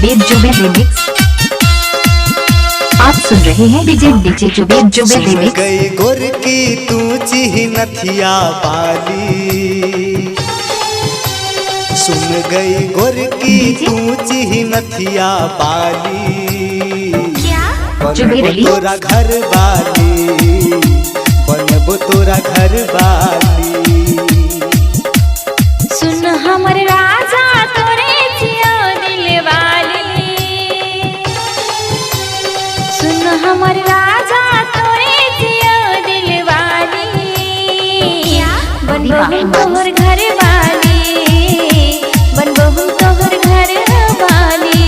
Zuber Zuber remix. आप सुन रहे हैं डीजे जुबेर जुबेर रिमिक्स। गई गोर की तू चिन्हथिया बाली, सुन गई गोर की तू चिन्हथिया बाली, बनबो तोरा घर वाली, बनबो तोरा घर वाली। सुन हमर राजा तोरे जियो दिल वाली, सुन हमर राजा तोरे जियो दिल वाली, बनबो हम तोहर घर वाली, बनबो हम तोहर घर वाली।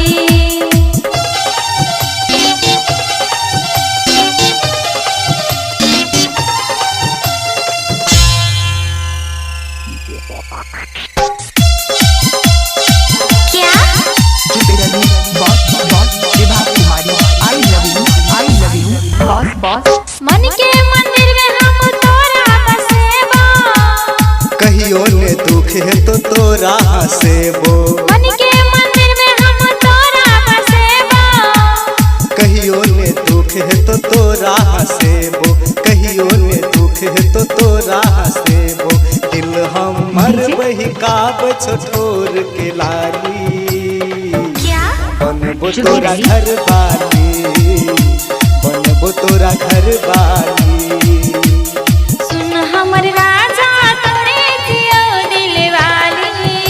मन के मंदिर में हम तोरा बसेबो, कहियो ने दुख है तो तोरा हसेबो। मन के मंदिर में हम तोरा बसेबो, कहियो ने दुख है तो तोरा हसेबो, कहियो ने दुख है तो तोरा हसेबो। दिल हमर बहिकाब छोटोर के लाली, बनबो तोरा घर वाली, बनबो तोरा घर वाली। सुन हमर राजा तोरे जियो दिल वाली,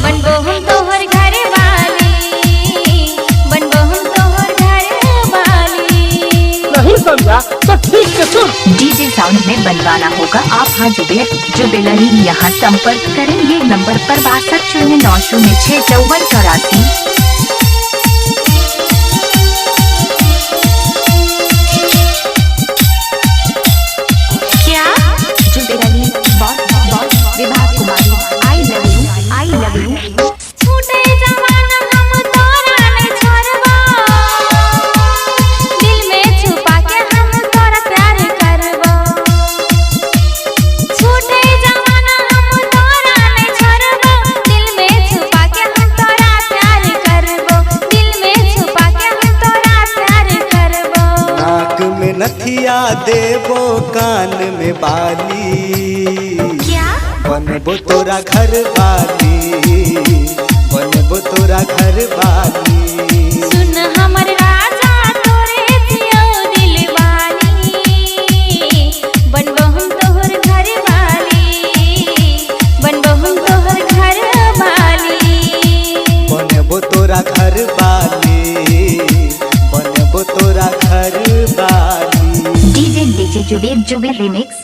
बनबो हम तोहर घर वाली, बनबो हम तोहर घर वाली। नहीं समझा तो ठीक से सुन। डीजे साउंड में बनवाना होगा आप हाँ जुबेर जुबेलरी यहाँ संपर्क करें ये नंबर पर 6209065484। छूटे जमाना हम तोरा नहीं छोड़बो, दिल में छुपा के हम तोरा प्यार करबो। छूटे जमाना हम तोरा नहीं छोड़बो, दिल में छुपा के हम तोरा प्यार करबो, दिल में छुपा के हम तोरा प्यार करबो। नाक में नथिया देबो, कान में बाली, बनबो तोरा घर वाली, बनबो तोरा घर वाली। सुन हमर राजा तोरे जियो दिल वाली, बनबो हम तोहर घर वाली, बनबो हम तोहर घर वाली। बनबो तोरा घर वाली, बनबो तोरा घर वाली। DJ Zuber Zuber remix.